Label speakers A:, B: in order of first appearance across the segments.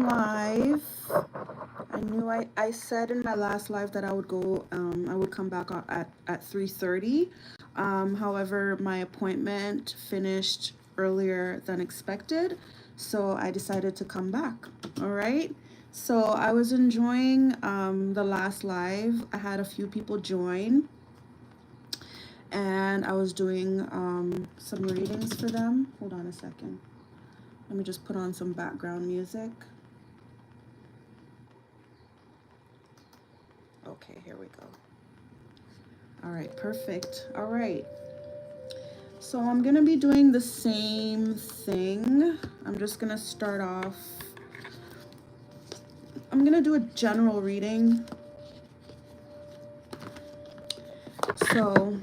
A: live. I knew I said in my last live that I would go, I would come back at 3:30. However, my appointment finished earlier than expected, so I decided to come back. All right. So I was enjoying the last live. I had a few people join, and I was doing some readings for them. Hold on a second. Let me just put on some background music. Okay, here we go. All right, perfect. All right. So I'm going to be doing the same thing. I'm just going to start off. I'm going to do a general reading. So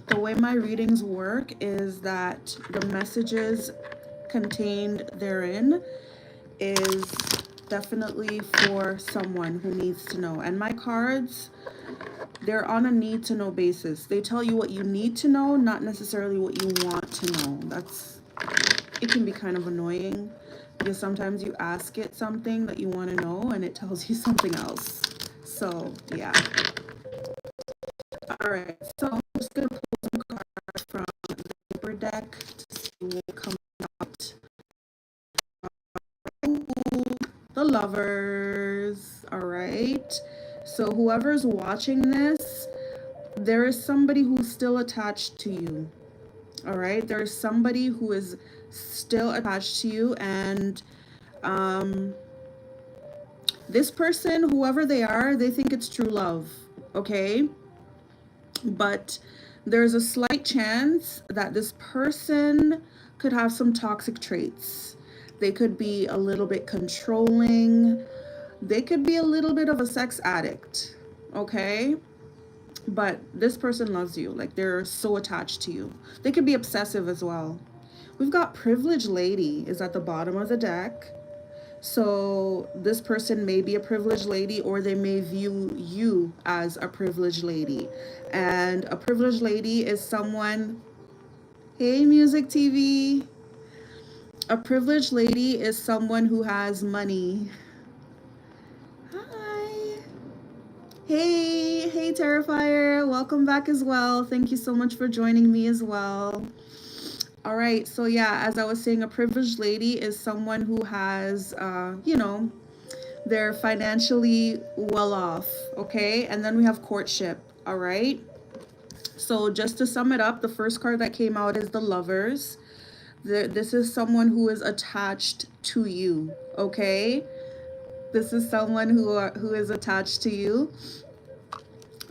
A: the way my readings work is that the messages contained therein is definitely for someone who needs to know. And my cards, they're on a need to know basis. They tell you what you need to know, not necessarily what you want to know. It can be kind of annoying because sometimes you ask it something that you want to know and it tells you something else. So yeah. All right, so I'm just gonna pull some cards from the paper deck to see what comes out. The Lovers. All right, so whoever's watching this, there is somebody who's still attached to you. All right, there's somebody who is still attached to you, and this person, whoever they are, they think it's true love. Okay, but there's a slight chance that this person could have some toxic traits. They could be a little bit controlling. They could be a little bit of a sex addict. Okay, but this person loves you. Like, they're so attached to you. They could be obsessive as well. We've got Privileged Lady is at the bottom of the deck. So this person may be a privileged lady, or they may view you as a privileged lady. And a privileged lady is someone, hey, Music TV. A privileged lady is someone who has money. Hi. Hey, Terrifier. Welcome back as well. Thank you so much for joining me as well. All right, so yeah, as I was saying, a privileged lady is someone who has, they're financially well off, okay? And then we have courtship, all right? So just to sum it up, the first card that came out is the Lovers. This is someone who is attached to you, okay? This is someone who is attached to you.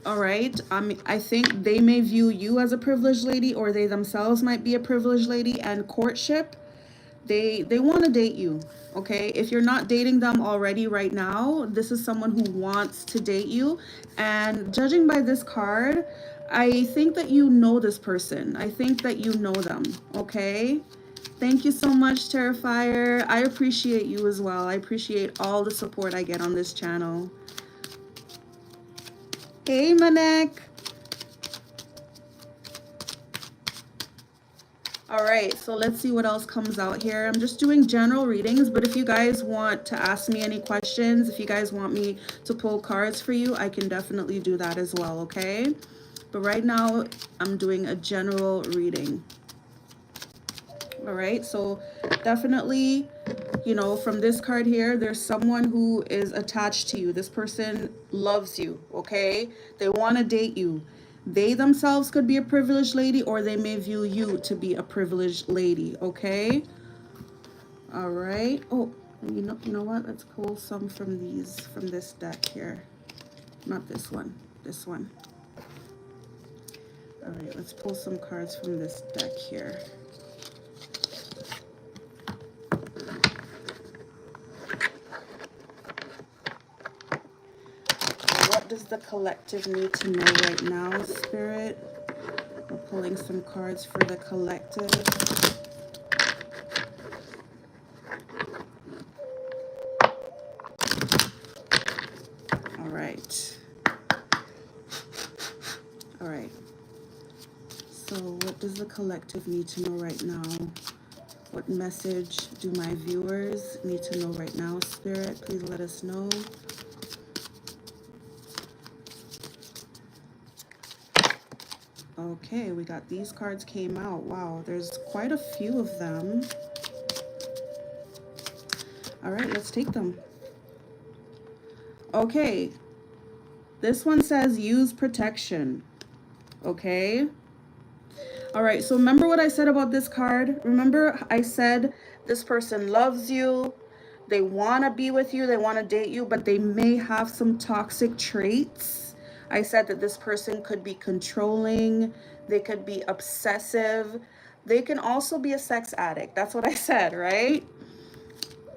A: All right. I think they may view you as a privileged lady, or they themselves might be a privileged lady. And courtship, they want to date you. Okay. If you're not dating them already right now, this is someone who wants to date you. And judging by this card, I think that you know this person. I think that you know them. Okay. Thank you so much, Terrifier. I appreciate you as well. I appreciate all the support I get on this channel. Hey, Manek. All right, so let's see what else comes out here. I'm just doing general readings, but if you guys want to ask me any questions, if you guys want me to pull cards for you, I can definitely do that as well, okay? But right now, I'm doing a general reading. All right, so definitely, from this card here, there's someone who is attached to you. This person loves you, okay? They want to date you. They themselves could be a privileged lady, or they may view you to be a privileged lady, okay? All right. Oh, you know what? Let's pull some from this deck here. Not this one, this one. All right, let's pull some cards from this deck here. What does the collective need to know right now, Spirit? We're pulling some cards for the collective. All right. All right. So what does the collective need to know right now? What message do my viewers need to know right now, Spirit? Please let us know. Okay, we got these cards came out. Wow, there's quite a few of them. All right, let's take them. Okay, this one says use protection. Okay. All right, so remember what I said about this card? Remember I said this person loves you, they want to be with you, they want to date you, but they may have some toxic traits. I said that this person could be controlling, they could be obsessive, they can also be a sex addict. That's what I said, right?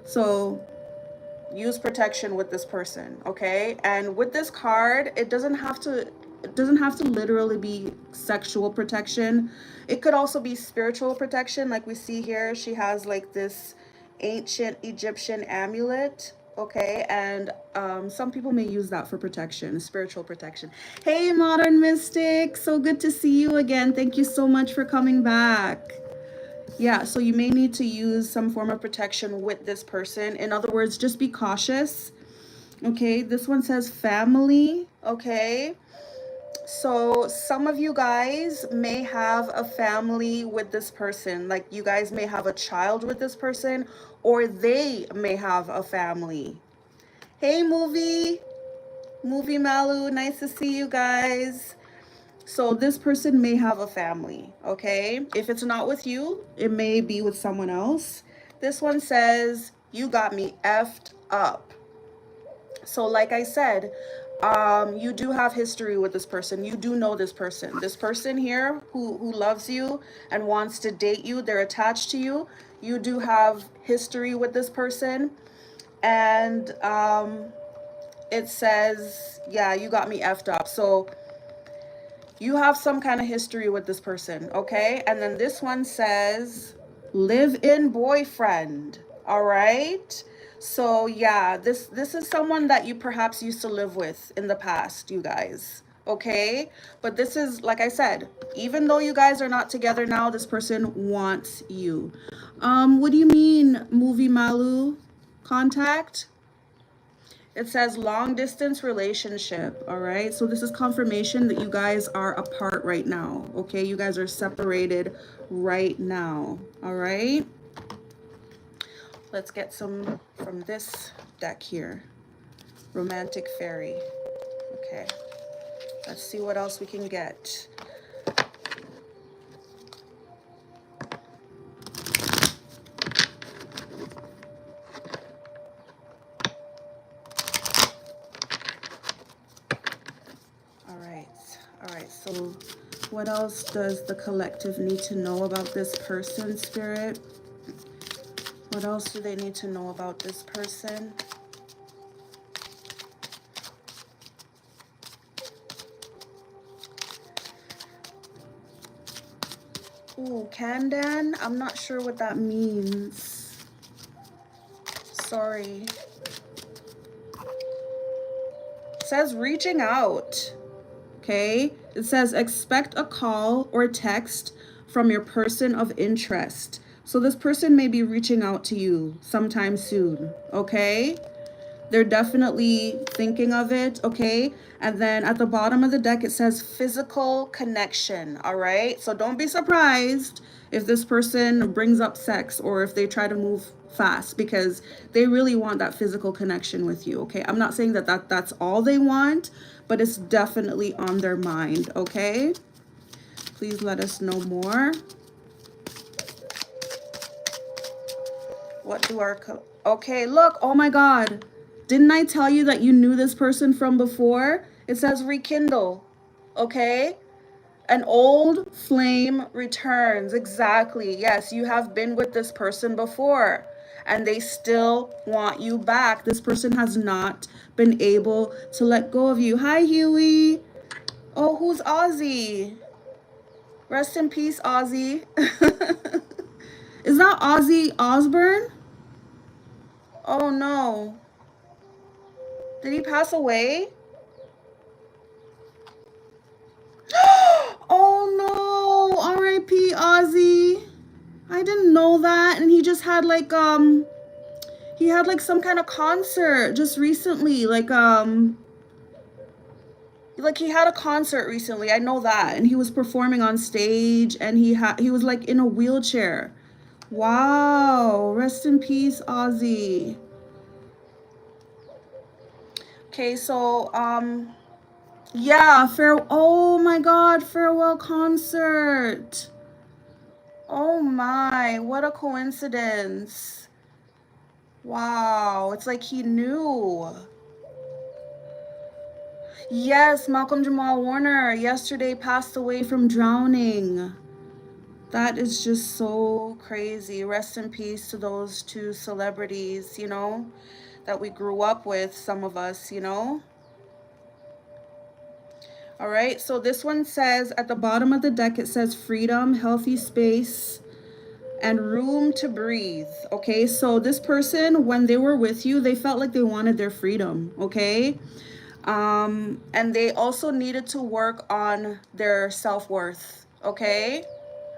A: So use protection with this person, okay? And with this card, it doesn't have to literally be sexual protection. It could also be spiritual protection. Like we see here, she has like this ancient Egyptian amulet, okay? And some people may use that for protection, spiritual protection. Hey, Modern Mystic, so good to see you again. Thank you so much for coming back. Yeah, so you may need to use some form of protection with this person. In other words, just be cautious. Okay, this one says family. Okay, so some of you guys may have a family with this person. Like you guys may have a child with this person, or they may have a family. Hey, Movie Malu, nice to see you guys. So this person may have a family, okay? If it's not with you, it may be with someone else. This one says, you got me effed up. So like I said, you do have history with this person. You do know this person. This person here who loves you and wants to date you, they're attached to you. You do have history with this person. And it says, yeah, you got me effed up. So you have some kind of history with this person, okay? And then this one says, live-in boyfriend, all right? So yeah, this is someone that you perhaps used to live with in the past, you guys, okay? But this is, like I said, even though you guys are not together now, this person wants you. What do you mean, Movie Malu? Contact? It says long distance relationship, all right? So this is confirmation that you guys are apart right now, okay? You guys are separated right now, all right? Let's get some from this deck here. Romantic Fairy. Okay. Let's see what else we can get. All right, so what else does the collective need to know about this person, Spirit? What else do they need to know about this person? Ooh, Kandan? I'm not sure what that means. Sorry. It says reaching out. Okay, it says expect a call or text from your person of interest. So this person may be reaching out to you sometime soon, okay? They're definitely thinking of it, okay? And then at the bottom of the deck, it says physical connection, all right? So don't be surprised if this person brings up sex or if they try to move fast, because they really want that physical connection with you, okay? I'm not saying that that's all they want, but it's definitely on their mind, okay? Please let us know more. What do our... Okay, look, oh my God. Didn't I tell you that you knew this person from before? It says rekindle, okay? An old flame returns, exactly. Yes, you have been with this person before and they still want you back. This person has not been able to let go of you. Hi, Huey. Oh, who's Ozzy? Rest in peace, Ozzy. Is that Ozzy Osbourne? Oh, no. Did he pass away? Oh, no. R.I.P. Ozzy. I didn't know that. And he just had like he had like some kind of concert just recently, like he had a concert recently. I know that. And he was performing on stage, and he was like in a wheelchair. Wow, rest in peace, Ozzy. Okay, so yeah, oh my god, farewell concert. Oh my, what a coincidence. Wow, it's like he knew. Yes, Malcolm Jamal Warner yesterday passed away from drowning. That is just so crazy. Rest in peace to those two celebrities, you know, that we grew up with, some of us, you know. All right, so this one says at the bottom of the deck, it says freedom, healthy space, and room to breathe. Okay, so this person, when they were with you, they felt like they wanted their freedom. Okay, and they also needed to work on their self-worth. Okay,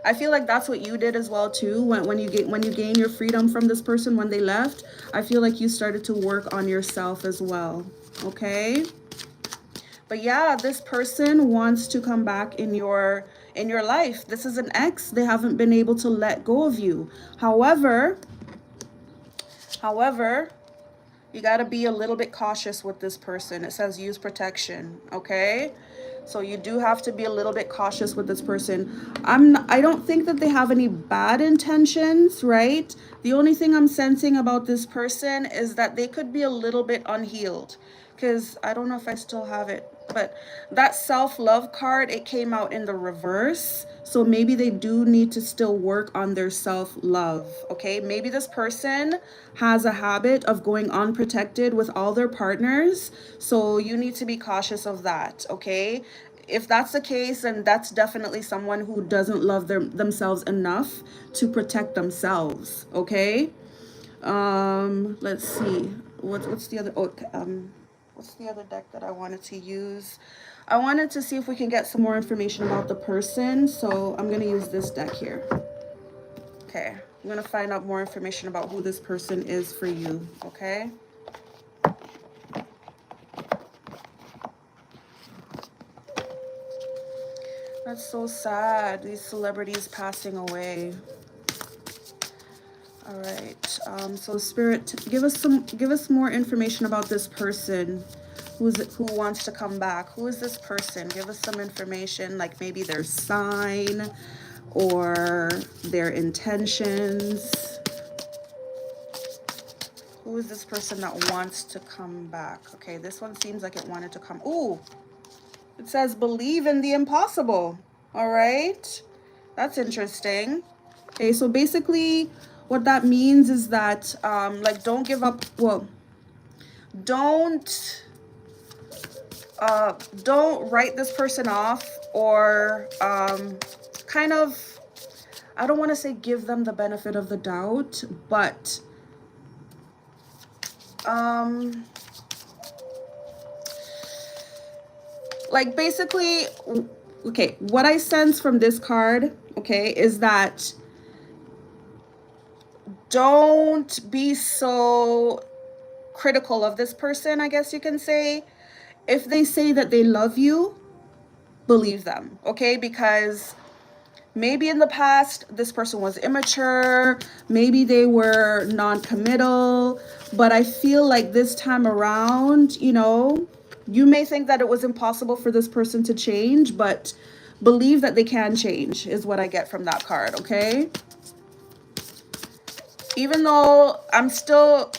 A: I feel like that's what you did as well too. When you gain your freedom from this person when they left, I feel like you started to work on yourself as well. Okay, but yeah, this person wants to come back in your life. This is an ex. They haven't been able to let go of you. However, you got to be a little bit cautious with this person. It says use protection, okay? So you do have to be a little bit cautious with this person. I don't think that they have any bad intentions, right? The only thing I'm sensing about this person is that they could be a little bit unhealed, because I don't know if I still have it, but that self-love card, it came out in the reverse. So maybe they do need to still work on their self-love, okay? Maybe this person has a habit of going unprotected with all their partners. So you need to be cautious of that, okay? If that's the case, then that's definitely someone who doesn't love themselves enough to protect themselves, okay? Let's see. What's the other what's the other deck that I wanted to use? I wanted to see if we can get some more information about the person, so I'm gonna use this deck here. Okay, I'm gonna find out more information about who this person is for you, okay? That's so sad, these celebrities passing away. All right, so Spirit, give us more information about this person who wants to come back. Who is this person? Give us some information, like maybe their sign or their intentions. Who is this person that wants to come back? Okay, this one seems like it wanted to come. Ooh, it says believe in the impossible. All right, that's interesting. Okay, so basically what that means is that like don't give up. Well, don't write this person off, or kind of, I don't want to say give them the benefit of the doubt, but like basically, okay, what I sense from this card, okay, is that don't be so critical of this person, I guess you can say. If they say that they love you, believe them, okay? Because maybe in the past, this person was immature, maybe they were non-committal, but I feel like this time around, you know, you may think that it was impossible for this person to change, but believe that they can change is what I get from that card, okay? Even though I'm still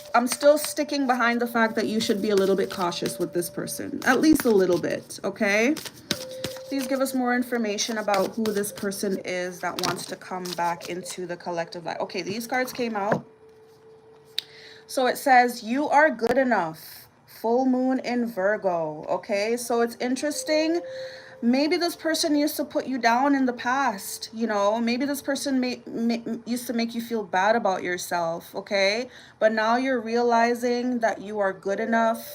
A: sticking behind the fact that you should be a little bit cautious with this person, at least a little bit, okay? Please give us more information about who this person is that wants to come back into the collective life. Okay, these cards came out. So it says, you are good enough. Full moon in Virgo, okay? So it's interesting. Maybe this person used to put you down in the past, you know? Maybe this person used to make you feel bad about yourself, okay? But now you're realizing that you are good enough,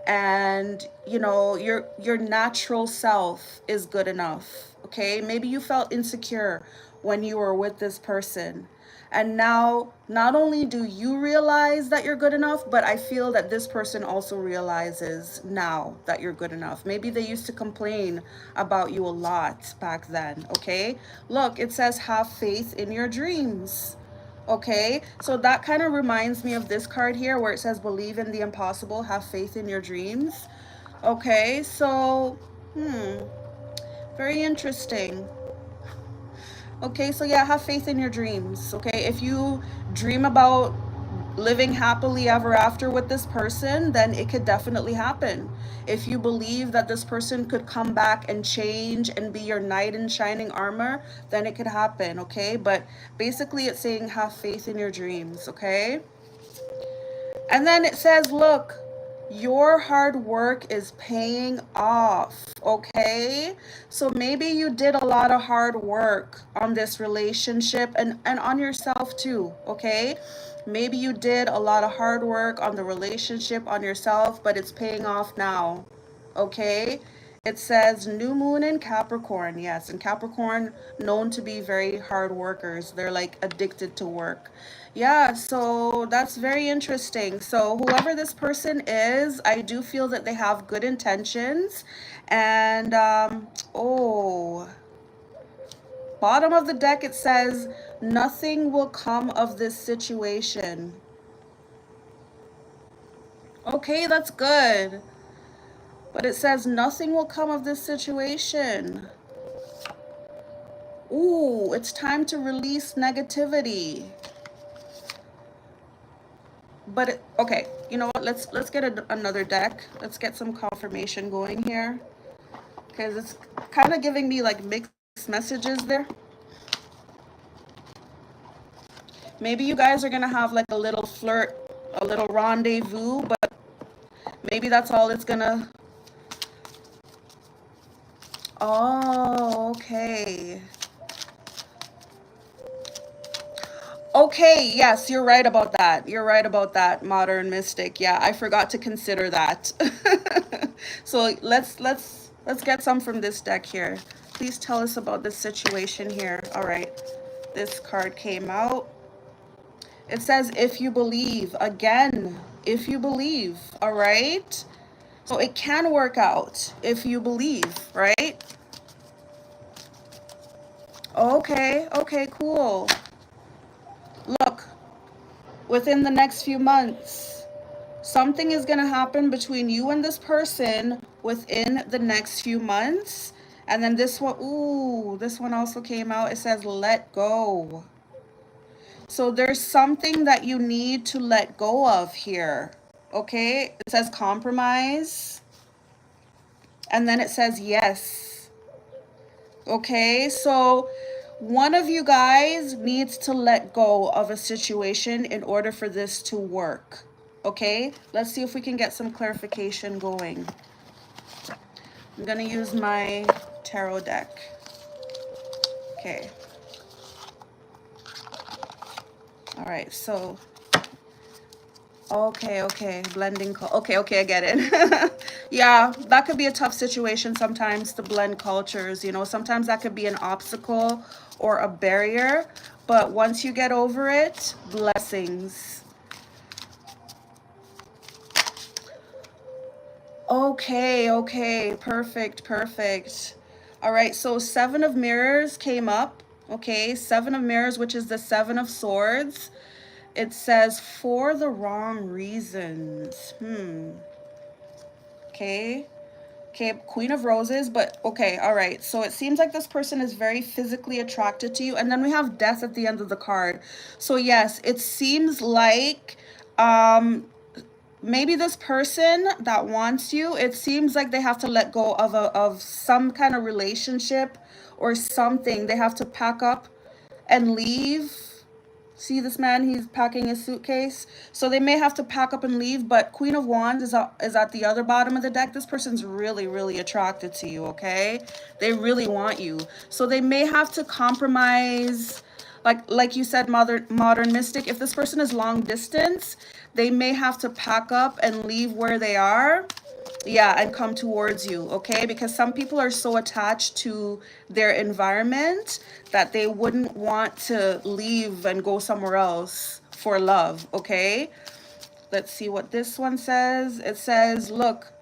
A: and, you know, your natural self is good enough, okay? Maybe you felt insecure when you were with this person. And now, not only do you realize that you're good enough, but I feel that this person also realizes now that you're good enough. Maybe they used to complain about you a lot back then, okay? Look, it says have faith in your dreams. Okay, so that kind of reminds me of this card here where it says believe in the impossible, have faith in your dreams. Okay, so, very interesting. Okay, so yeah, have faith in your dreams. Okay, if you dream about living happily ever after with this person, then it could definitely happen. If you believe that this person could come back and change and be your knight in shining armor, then it could happen. Okay, but basically it's saying have faith in your dreams. Okay, and then it says, look, your hard work is paying off, okay? So maybe you did a lot of hard work on this relationship and on yourself too, okay? Maybe you did a lot of hard work on the relationship, on yourself, but it's paying off now, okay? It says new moon in Capricorn. Yes, and Capricorn known to be very hard workers. They're like addicted to work. Yeah, so that's very interesting. So whoever this person is, I do feel that they have good intentions. And oh, bottom of the deck it says nothing will come of this situation. Okay, that's good. But it says nothing will come of this situation. Ooh, it's time to release negativity. But okay, you know what? Let's get another deck. Let's get some confirmation going here, because it's kind of giving me like mixed messages there. Maybe you guys are gonna have like a little flirt, a little rendezvous, but maybe that's all it's gonna. Oh, okay. Okay, yes, you're right about that. You're right about that, modern mystic. Yeah, I forgot to consider that. So let's get some from this deck here. Please tell us about this situation here. All right. This card came out. It says if you believe, again, if you believe, all right? So it can work out if you believe, right? Okay, okay, cool. Look, within the next few months, something is going to happen between you and this person within the next few months. And then this one, ooh, this one also came out. It says let go. So there's something that you need to let go of here. Okay, it says compromise. And then it says yes. Okay, so one of you guys needs to let go of a situation in order for this to work. Okay, let's see if we can get some clarification going. I'm gonna use my tarot deck. Okay. All right, so okay, blending. Okay, I get it. Yeah, that could be a tough situation sometimes to blend cultures. You know, sometimes that could be an obstacle or a barrier. But once you get over it, blessings. Okay, perfect. All right, so Seven of Mirrors came up. Okay, Seven of Mirrors, which is the Seven of Swords. It says for the wrong reasons. Okay, Queen of Roses, but okay, all right. So it seems like this person is very physically attracted to you. And then we have death at the end of the card. So yes, it seems like maybe this person that wants you, it seems like they have to let go of some kind of relationship or something. They have to pack up and leave. See this man, he's packing his suitcase. So they may have to pack up and leave, but Queen of Wands is at the other bottom of the deck. This person's really attracted to you, okay? They really want you. So they may have to compromise, like you said, modern mystic. If this person is long distance, they may have to pack up and leave where they are Yeah, and come towards you, okay? Because some people are so attached to their environment that they wouldn't want to leave and go somewhere else for love, okay? Let's see what this one says. It says, look,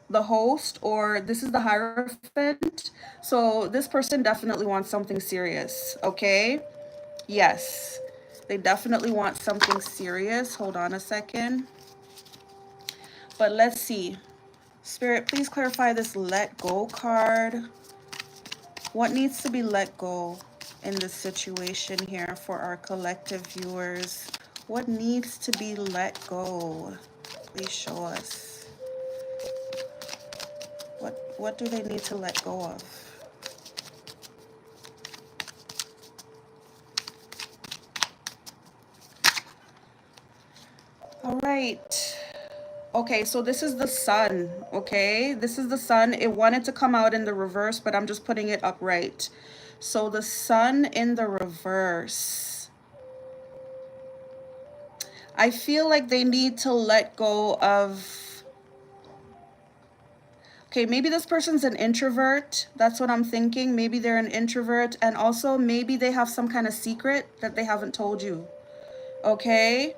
A: the host, or this is the Hierophant. So this person definitely wants something serious, okay? Yes, they definitely want something serious. Hold on a second. But let's see. Spirit, please clarify this let go card. What needs to be let go in this situation here for our collective viewers? What needs to be let go? Please show us. What do they need to let go of? All right. Okay, so this is the sun, okay? This is the sun. It wanted to come out in the reverse, but I'm just putting it upright. So the sun in the reverse. I feel like they need to let go of... Okay, maybe this person's an introvert. That's what I'm thinking. Maybe they're an introvert. And also maybe they have some kind of secret that they haven't told you. Okay?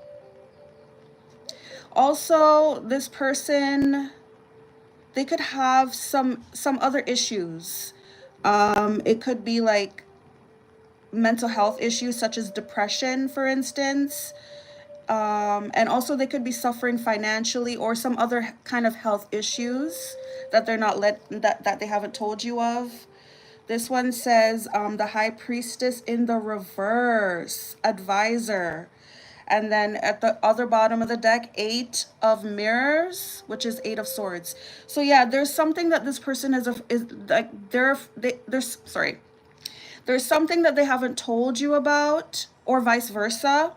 A: Also, this person, they could have some other issues. It could be like mental health issues such as depression, for instance. And also they could be suffering financially or some other kind of health issues that they're not that they haven't told you of. This one says the High Priestess in the reverse, advisor. And then at the other bottom of the deck, 8 of Mirrors, which is 8 of Swords. So yeah, there's something that this person is like there's sorry. There's something that they haven't told you about, or vice versa.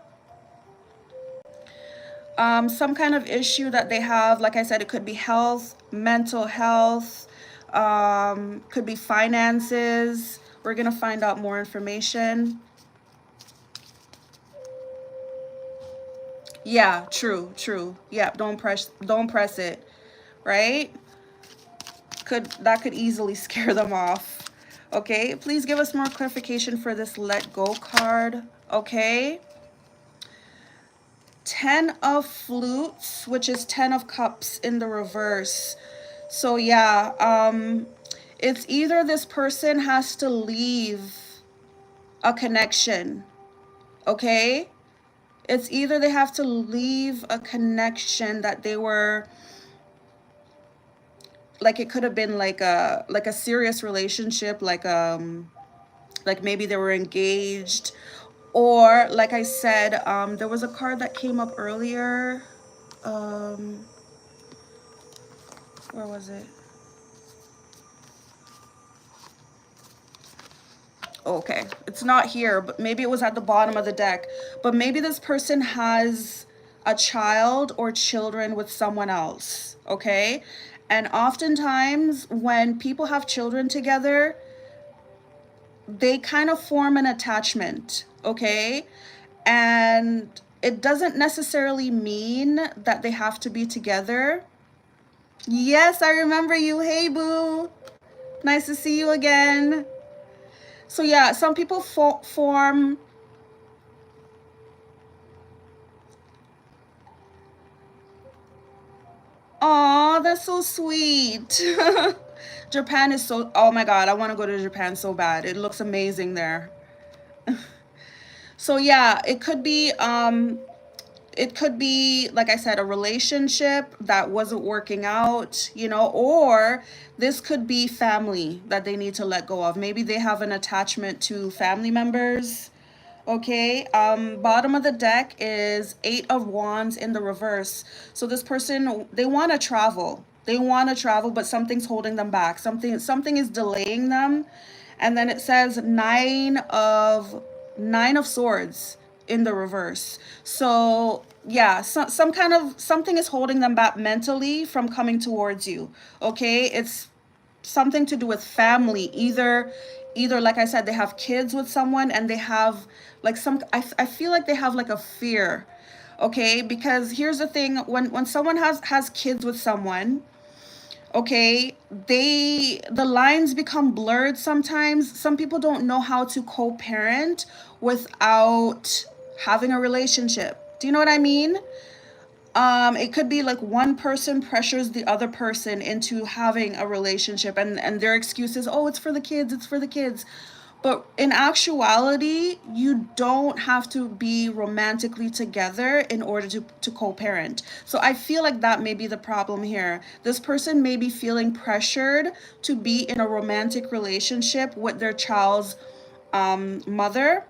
A: Some kind of issue that they have, like I said, it could be health, mental health, could be finances. We're gonna find out more information. Yeah, true. Yeah, don't press it, right? That could easily scare them off. Okay, please give us more clarification for this let go card. Okay. 10 of Flutes, which is 10 of Cups in the reverse. So yeah, it's either this person has to leave a connection, okay? It's either they have to leave a connection that they were, like it could have been like a serious relationship, like maybe they were engaged, or like I said, there was a card that came up earlier. Where was it? Okay, it's not here, but maybe it was at the bottom of the deck. But maybe this person has a child or children with someone else, okay? And oftentimes when people have children together, they kind of form an attachment, okay? And it doesn't necessarily mean that they have to be together. Yes, I remember you. Hey, boo. Nice to see you again. So yeah, some people form... Oh, that's so sweet. Japan is so... Oh my God, I want to go to Japan so bad. It looks amazing there. So yeah, it could be, like I said, a relationship that wasn't working out, you know, or this could be family that they need to let go of. Maybe they have an attachment to family members. Okay, bottom of the deck is 8 of Wands in the reverse. So this person, they want to travel. They want to travel, but something's holding them back. Something is delaying them. And then it says 9 of Swords in the reverse. So yeah, some kind of something is holding them back mentally from coming towards you. Okay, it's something to do with family. Either like I said, they have kids with someone, and they have like I feel like they have like a fear. Okay, because here's the thing, when someone has kids with someone, Okay, the lines become blurred sometimes. Some people don't know how to co-parent without having a relationship. Do you know what I mean? It could be like one person pressures the other person into having a relationship, and their excuse is, oh, it's for the kids, it's for the kids. But in actuality, you don't have to be romantically together in order to co-parent. So I feel like that may be the problem here. This person may be feeling pressured to be in a romantic relationship with their child's mother,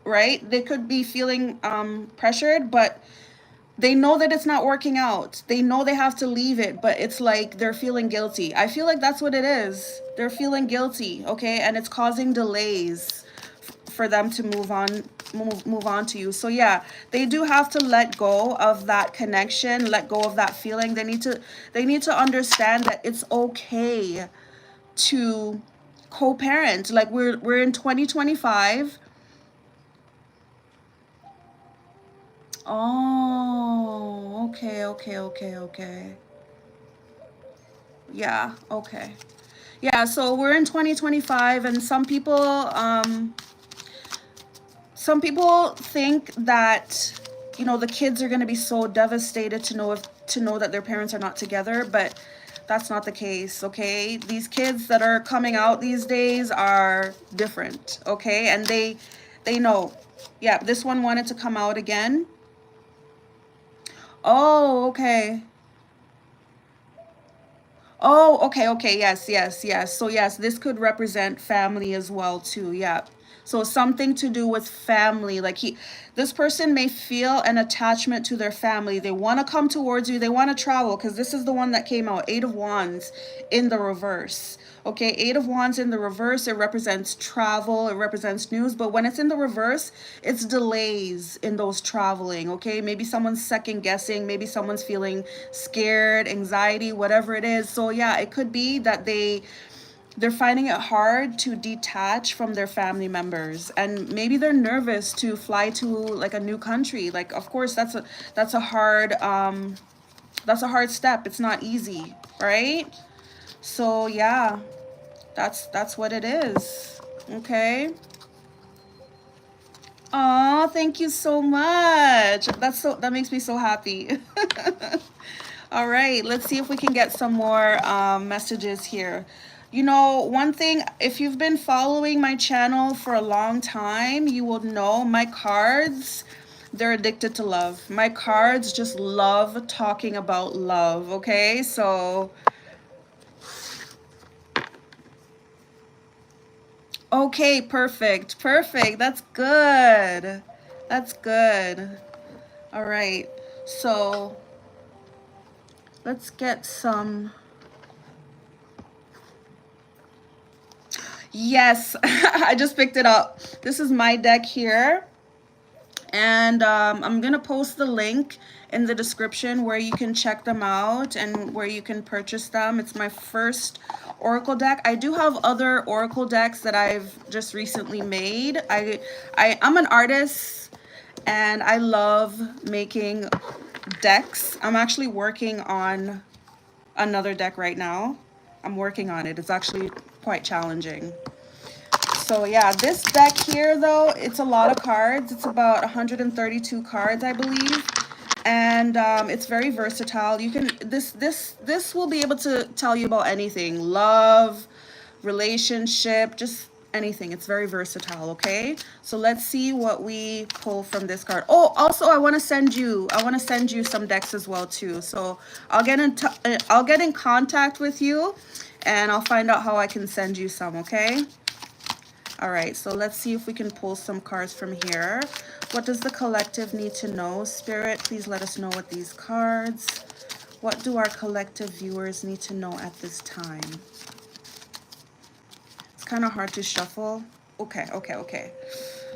A: right? They could be feeling pressured, but they know that it's not working out. They know they have to leave it, but it's like they're feeling guilty. I feel like that's what it is. They're feeling guilty, okay? And it's causing delays for them to move on to you. So yeah, they do have to let go of that connection, let go of that feeling. They need to understand that it's okay to co-parent. Like we're in 2025. Oh, okay, okay, okay, okay. Yeah, okay. Yeah, so we're in 2025, and some people think that, the kids are going to be so devastated to know that their parents are not together, but that's not the case, okay? These kids that are coming out these days are different, okay? And they know. Yeah, this one wanted to come out again. Oh, okay. Oh, okay, okay. Yes, yes, yes. So yes, this could represent family as well too. Yeah. So something to do with family. Like this person may feel an attachment to their family. They want to come towards you. They want to travel, because this is the one that came out, Eight of Wands in the reverse. Okay, Eight of Wands in the reverse, it represents travel, it represents news, but when it's in the reverse, it's delays in those traveling, okay? Maybe someone's second guessing, maybe someone's feeling scared, anxiety, whatever it is. So yeah, it could be that they're finding it hard to detach from their family members, and maybe they're nervous to fly to like a new country. Like, of course, that's a hard step. It's not easy, right? So yeah, that's what it is. Okay. Oh, thank you so much. That makes me so happy. All right, let's see if we can get some more messages here. One thing, if you've been following my channel for a long time, you will know my cards, they're addicted to love. My cards just love talking about love, okay? So, okay, perfect. Perfect. That's good. That's good. All right. So, let's get some. Yes, I just picked it up. This is my deck here. And I'm going to post the link in the description where you can check them out and where you can purchase them. It's my first oracle deck. I do have other oracle decks that I've just recently made. I'm an artist and I love making decks. I'm actually working on another deck right now. I'm working on it. It's actually quite challenging. So yeah, this deck here though, it's a lot of cards. It's about 132 cards, I believe. And it's very versatile. You can this will be able to tell you about anything. Love, relationship, just anything. It's very versatile, okay? So let's see what we pull from this card. Oh, also I want to send you some decks as well too. So I'll get in contact with you and I'll find out how I can send you some, okay? All right, so let's see if we can pull some cards from here. What does the collective need to know? Spirit, please let us know with these cards. What do our collective viewers need to know at this time? It's kind of hard to shuffle. Okay, okay, okay.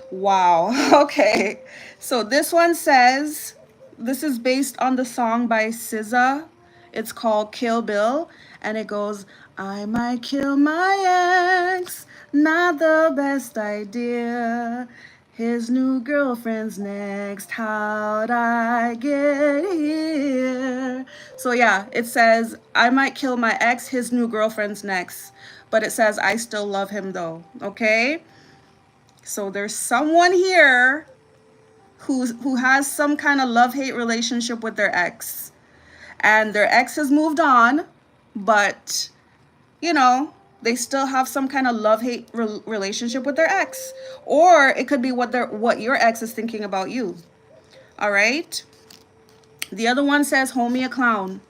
A: Wow, okay. So this one says, this is based on the song by SZA. It's called Kill Bill, and it goes, I might kill my ex, not the best idea. His new girlfriend's next. How'd I get here? So yeah, it says, I might kill my ex, his new girlfriend's next. But it says, I still love him though. Okay? So there's someone here who has some kind of love-hate relationship with their ex. And their ex has moved on, but you know, they still have some kind of love-hate relationship with their ex. Or it could be what your ex is thinking about you. All right? The other one says, homie a clown.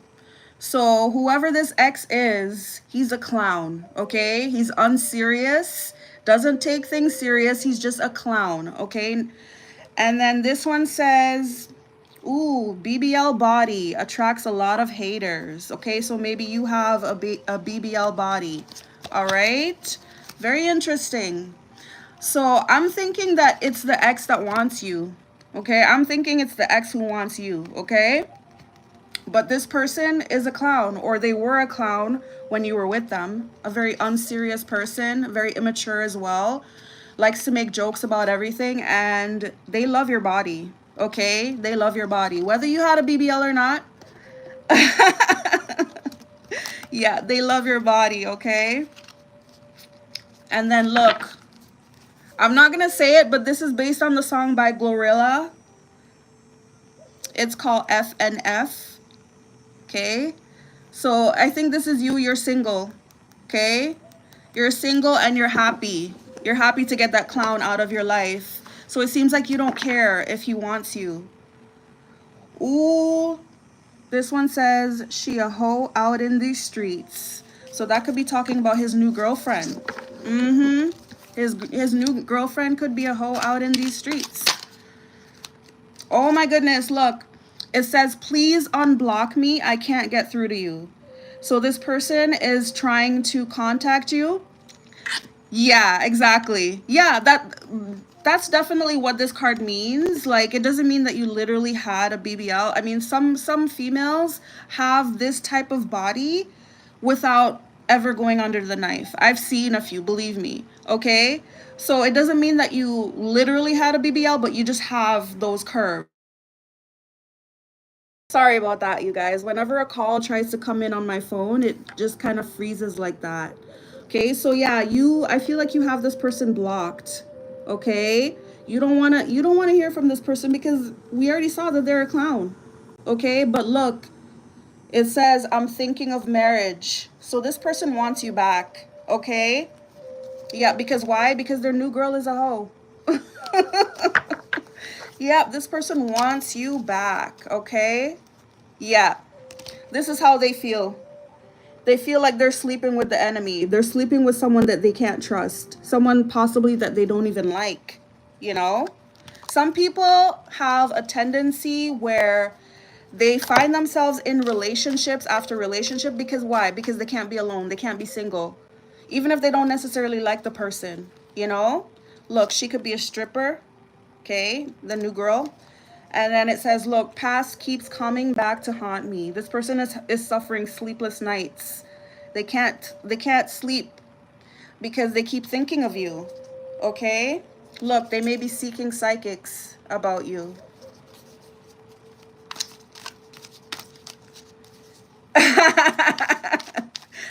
A: So whoever this ex is, he's a clown, okay? He's unserious, doesn't take things serious. He's just a clown, okay? And then this one says, ooh, BBL body attracts a lot of haters. Okay, so maybe you have a BBL body. All right, very interesting. So I'm thinking that it's the ex that wants you. Okay, I'm thinking it's the ex who wants you. Okay, but this person is a clown, or they were a clown when you were with them. A very unserious person, very immature as well, likes to make jokes about everything, and they love your body. Okay, they love your body, whether you had a BBL or not. Yeah, they love your body. Okay, and then look, I'm not gonna say it, but this is based on the song by Glorilla. It's called FNF. Okay, so I think this is you. You're single. Okay, you're single and you're happy. You're happy to get that clown out of your life. So it seems like you don't care if he wants you. Ooh, this one says, she a hoe out in these streets. So that could be talking about his new girlfriend. Mm-hmm. His new girlfriend could be a hoe out in these streets. Oh my goodness, look. It says, please unblock me. I can't get through to you. So this person is trying to contact you. Yeah, exactly. Yeah, that's definitely what this card means. Like, it doesn't mean that you literally had a BBL. I mean, some females have this type of body without ever going under the knife. I've seen a few, believe me. Okay? So it doesn't mean that you literally had a BBL, but you just have those curves. Sorry about that, you guys. Whenever a call tries to come in on my phone, it just kind of freezes like that. Okay, so yeah, I feel like you have this person blocked. Okay? You don't want to hear from this person because we already saw that they're a clown. Okay? But look, it says, I'm thinking of marriage. So this person wants you back. Okay? Yeah, because why? Because their new girl is a hoe. Yeah, this person wants you back, okay? Yeah, this is how they feel. They feel like they're sleeping with the enemy. They're sleeping with someone that they can't trust. Someone possibly that they don't even like, you know? Some people have a tendency where they find themselves in relationships after relationship because why? Because they can't be alone. They can't be single. Even if they don't necessarily like the person, you know? Look, she could be a stripper, okay? The new girl. And then it says, look, past keeps coming back to haunt me. This person is suffering sleepless nights. They can't sleep because they keep thinking of you. Okay? Look, they may be seeking psychics about you.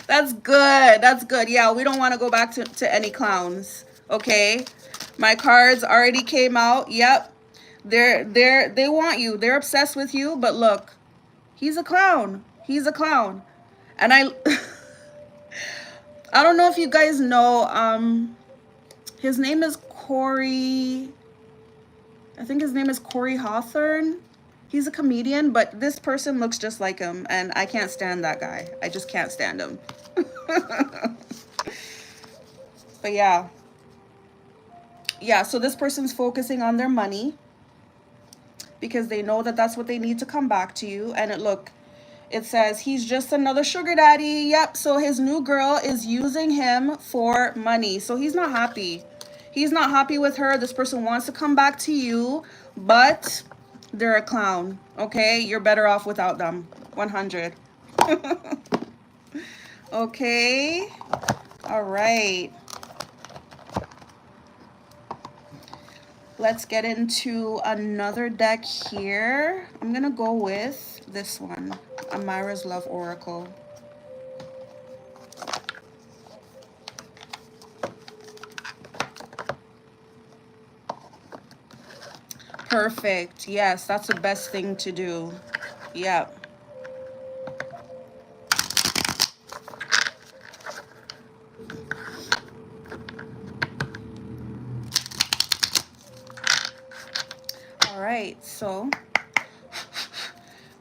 A: That's good. That's good. Yeah, we don't want to go back to any clowns. Okay? My cards already came out. Yep. They want you. They're obsessed with you, but look, he's a clown. He's a clown. And I I don't know if you guys know, his name is Corey. I think his name is Corey Hawthorne. He's a comedian, but this person looks just like him, and I can't stand that guy. I just can't stand him. But yeah. Yeah, so this person's focusing on their money because they know that that's what they need to come back to you. And it says he's just another sugar daddy. Yep, so his new girl is using him for money. So he's not happy. He's not happy with her. This person wants to come back to you, but they're a clown. Okay, you're better off without them. 100. Okay. All right. Let's get into another deck here. I'm gonna go with this one, Amira's Love Oracle. Perfect. Yes, that's the best thing to do. Yep. All right, so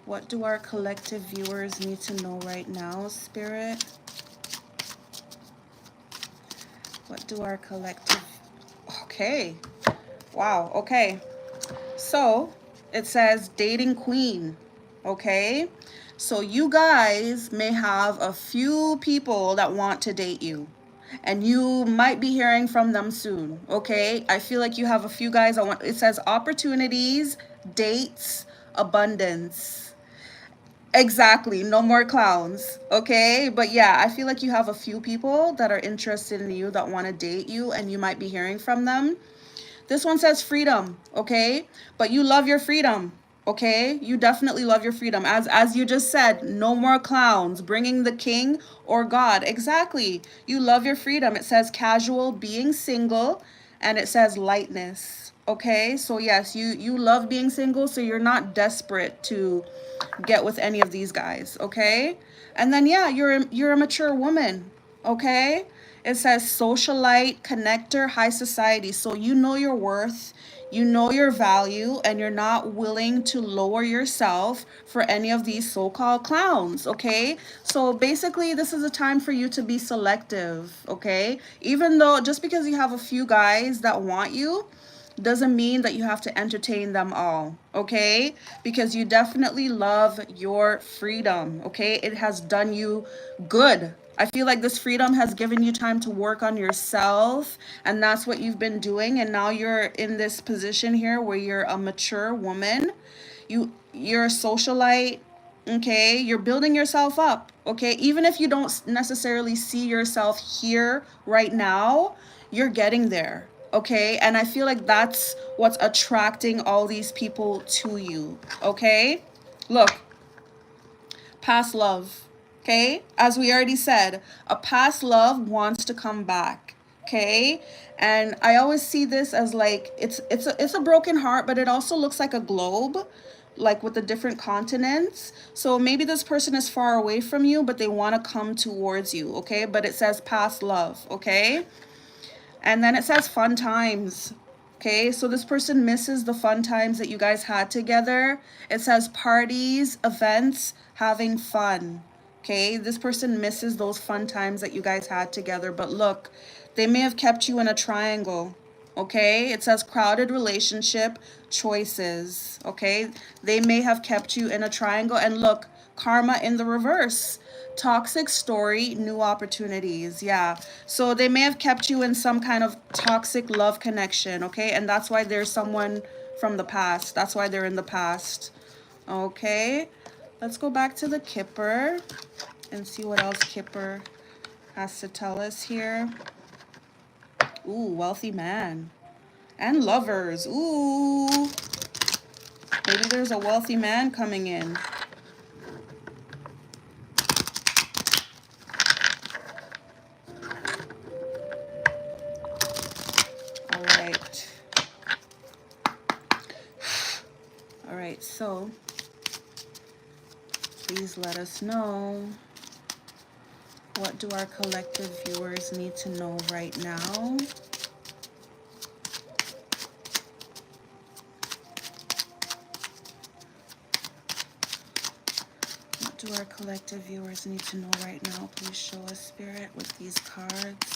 A: what do our collective viewers need to know right now, Spirit? What do our collective... Okay. Wow, okay. So, it says dating queen, okay? So you guys may have a few people that want to date you. And you might be hearing from them soon, okay? I feel like you have a few guys. It says opportunities, dates, abundance. Exactly, no more clowns, okay? But yeah, I feel like you have a few people that are interested in you that want to date you, and you might be hearing from them. This one says freedom, okay? But you love your freedom, okay? You definitely love your freedom. As you just said, no more clowns, bringing the king or God. Exactly. You love your freedom. It says casual, being single, and it says lightness, okay? So yes, you love being single, so you're not desperate to get with any of these guys, okay? And then yeah, you're a mature woman, okay? It says socialite, connector, high society. So you know your worth, you know your value, and you're not willing to lower yourself for any of these so-called clowns, okay? So basically, this is a time for you to be selective, okay? Even though just because you have a few guys that want you, doesn't mean that you have to entertain them all, okay? Because you definitely love your freedom, okay? It has done you good. I feel like this freedom has given you time to work on yourself, and that's what you've been doing. And now you're in this position here where you're a mature woman. You're a socialite, okay? You're building yourself up, okay? Even if you don't necessarily see yourself here right now, you're getting there, okay? And I feel like that's what's attracting all these people to you, okay? Look, past love, okay? As we already said, a past love wants to come back, okay? And I always see this as like it's a broken heart, but it also looks like a globe, like with the different continents. So maybe this person is far away from you, but they want to come towards you, okay? But it says past love, okay? And then it says fun times. Okay, so this person misses the fun times that you guys had together. It says parties, events, having fun. Okay, this person misses those fun times that you guys had together. But look, they may have kept you in a triangle. Okay, it says crowded relationship, choices. Okay, they may have kept you in a triangle. And look, karma in the reverse. Toxic story, new opportunities. Yeah. So they may have kept you in some kind of toxic love connection, okay? And that's why there's someone from the past. That's why they're in the past. Okay. Let's go back to the Kipper and see what else Kipper has to tell us here. Ooh, wealthy man. And lovers. Ooh. Maybe there's a wealthy man coming in. All right, so please let us know, what do our collective viewers need to know right now? What do our collective viewers need to know right now? Please show us, Spirit, with these cards.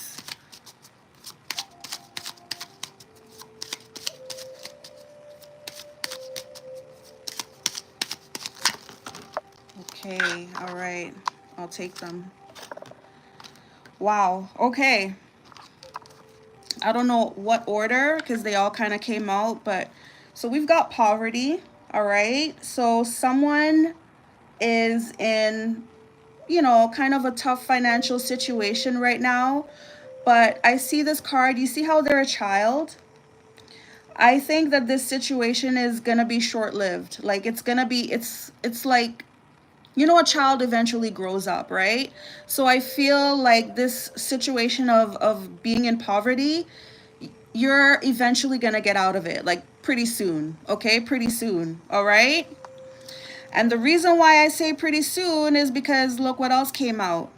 A: Okay, all right. I'll take them. Wow, okay. I don't know what order because they all kind of came out, but so we've got poverty, all right? So someone is in, you know, kind of a tough financial situation right now, but I see this card. You see how they're a child? I think that this situation is gonna be short-lived. Like it's gonna be, it's like, you know, a child eventually grows up, right? So I feel like this situation of being in poverty, you're eventually gonna get out of it, like pretty soon, okay? Pretty soon, all right? And the reason why I say pretty soon is because look what else came out.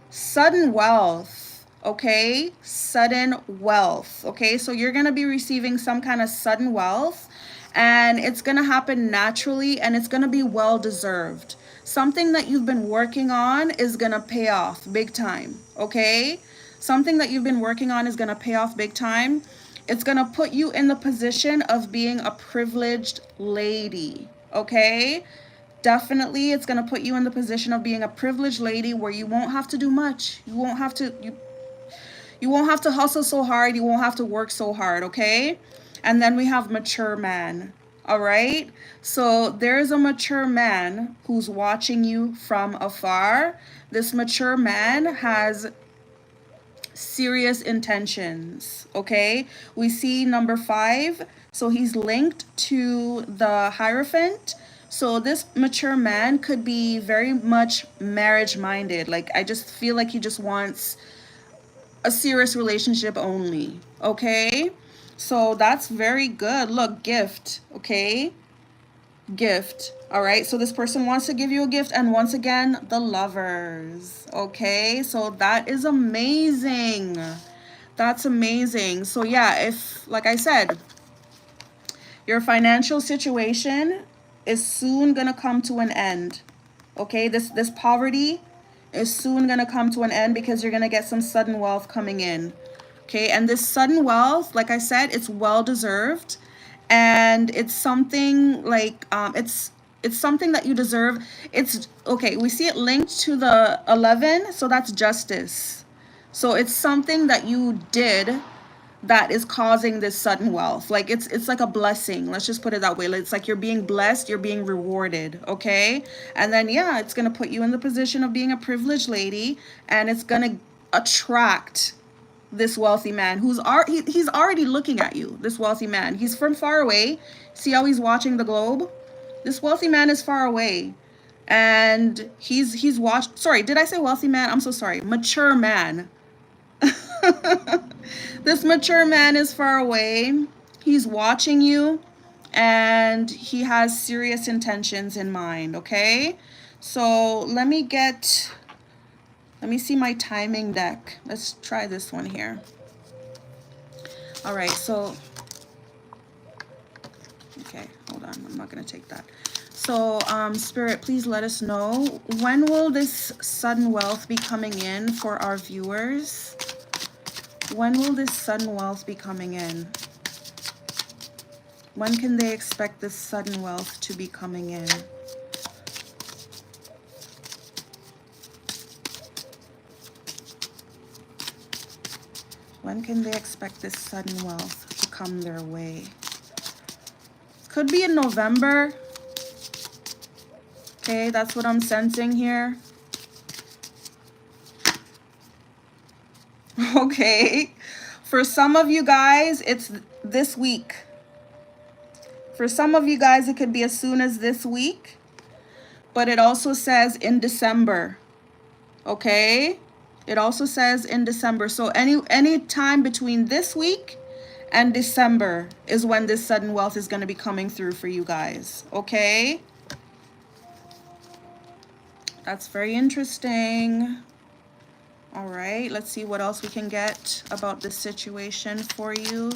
A: Sudden wealth, okay? Sudden wealth, okay? So you're gonna be receiving some kind of sudden wealth, and it's gonna happen naturally, and it's gonna be well deserved. Something that you've been working on is gonna pay off big time, okay? Something that you've been working on is gonna pay off big time. It's gonna put you in the position of being a privileged lady, okay? Definitely, it's going to put you in the position of being a privileged lady where you won't have to do much. You won't have to hustle so hard. You won't have to work so hard, okay? And then we have mature man. All right? So there's a mature man who's watching you from afar. This mature man has serious intentions, okay? We see number 5. So he's linked to the Hierophant. So this mature man could be very much marriage minded. Like I just feel like he just wants a serious relationship only, okay? So that's very good. Look, gift, okay? Gift. All right, so this person wants to give you a gift, and once again, the Lovers, okay? So that is amazing. That's amazing. So yeah, if, like I said, your financial situation is soon gonna come to an end, okay? This poverty is soon gonna come to an end because you're gonna get some sudden wealth coming in, okay? And this sudden wealth, like I said, it's well deserved, and it's something like it's something that you deserve. It's okay. We see it linked to the 11, so that's justice. So it's something that you did that is causing this sudden wealth. Like it's like a blessing. Let's just put it that way. It's like you're being blessed, you're being rewarded, okay? And then yeah, it's going to put you in the position of being a privileged lady, and it's going to attract this wealthy man who's he's already looking at you. This wealthy man, he's from far away. See how he's watching the globe? This wealthy man is far away, and he's watched. Sorry, did I say wealthy man? I'm so sorry. Mature man. This mature man is far away. He's watching you, and he has serious intentions in mind, okay? So let me see my timing deck. Let's try this one here. All right, so, okay, hold on. I'm not going to take that. So, Spirit, please let us know, when will this sudden wealth be coming in for our viewers? When will this sudden wealth be coming in? When can they expect this sudden wealth to be coming in? When can they expect this sudden wealth to come their way? Could be in November. Okay, that's what I'm sensing here. Okay. For some of you guys, it's this week. For some of you guys, it could be as soon as this week. But it also says in December. Okay? It also says in December. So any time between this week and December is when this sudden wealth is going to be coming through for you guys. Okay? That's very interesting. All right, let's see what else we can get about this situation for you.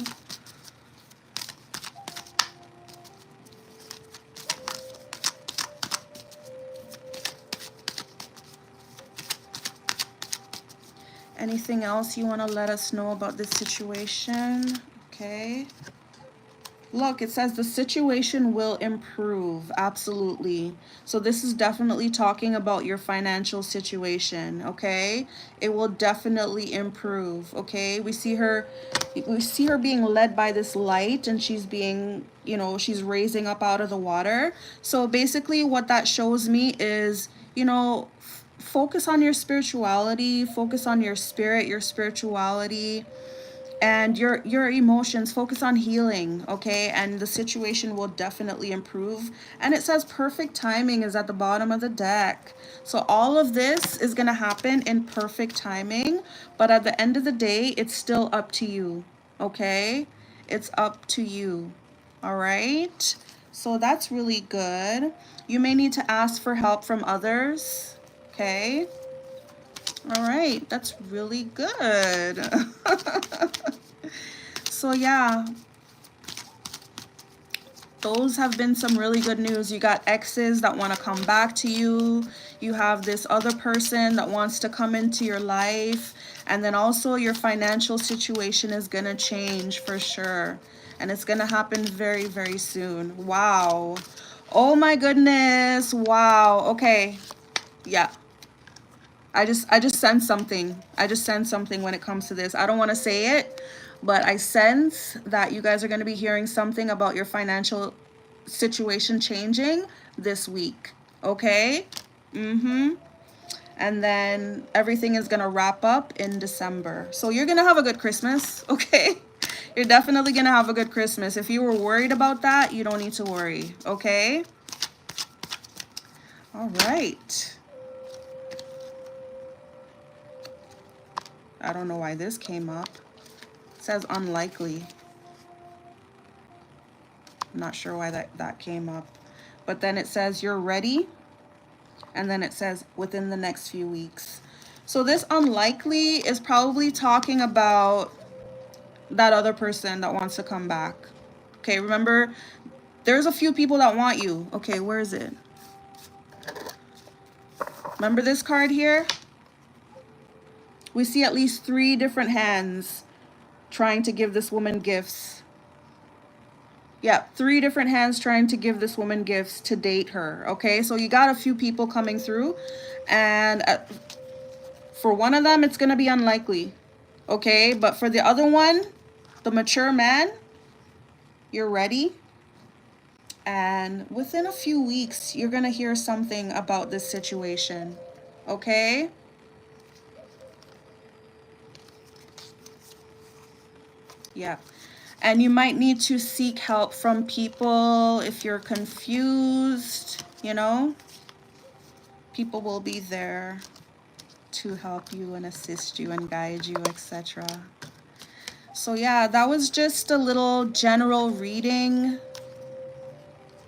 A: Anything else you want to let us know about this situation? Okay. Look, it says the situation will improve. Absolutely. So this is definitely talking about your financial situation, okay? It will definitely improve, okay? We see her being led by this light, and she's being, you know, she's raising up out of the water. So basically what that shows me is, you know, focus on your spirituality, focus on your spirit, your spirituality. and your emotions, focus on healing, okay? And the situation will definitely improve. And it says perfect timing is at the bottom of the deck. So all of this is going to happen in perfect timing, but at the end of the day, it's still up to you, okay? It's up to you. All right? So that's really good. You may need to ask for help from others, okay? All right, that's really good. So yeah, those have been some really good news. You got exes that want to come back to you. You have this other person that wants to come into your life. And then also your financial situation is going to change for sure. And it's going to happen very, very soon. Wow. Oh my goodness. Wow. Okay. Yeah. I just sense something. I just sense something when it comes to this. I don't want to say it, but I sense that you guys are going to be hearing something about your financial situation changing this week. Okay? And then everything is going to wrap up in December. So you're going to have a good Christmas, okay? You're definitely going to have a good Christmas. If you were worried about that, you don't need to worry, okay? All right. I don't know why this came up. It says unlikely. I'm not sure why that came up. But then it says you're ready. And then it says within the next few weeks. So this unlikely is probably talking about that other person that wants to come back. Okay, remember, there's a few people that want you. Okay, where is it? Remember this card here? We see at least 3 different hands trying to give this woman gifts. Yeah, 3 different hands trying to give this woman gifts to date her. Okay, so you got a few people coming through. And for one of them, it's going to be unlikely. Okay, but for the other one, the mature man, you're ready. And within a few weeks, you're going to hear something about this situation. Okay? Yeah. And you might need to seek help from people if you're confused, you know. People will be there to help you and assist you and guide you, etc. So yeah, that was just a little general reading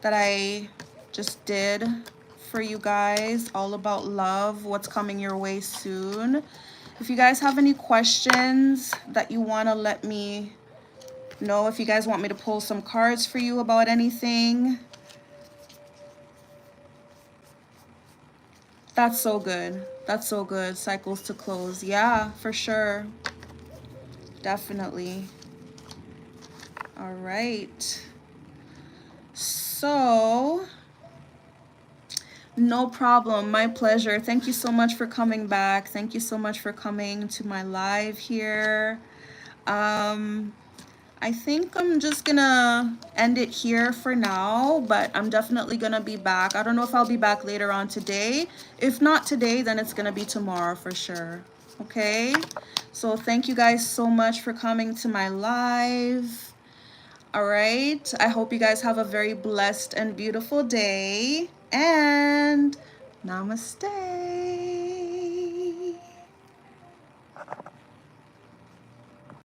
A: that I just did for you guys, all about love, what's coming your way soon. If you guys have any questions that you want to let me know, if you guys want me to pull some cards for you about anything, that's so good. That's so good. Cycles to close. Yeah, for sure. Definitely. All right. So, no problem. My pleasure. Thank you so much for coming back. Thank you so much for coming to my live here. I think I'm just gonna end it here for now, but I'm definitely gonna be back. I don't know if I'll be back later on today. If not today, then it's gonna be tomorrow for sure. Okay? So thank you guys so much for coming to my live. All right. I hope you guys have a very blessed and beautiful day. And namaste.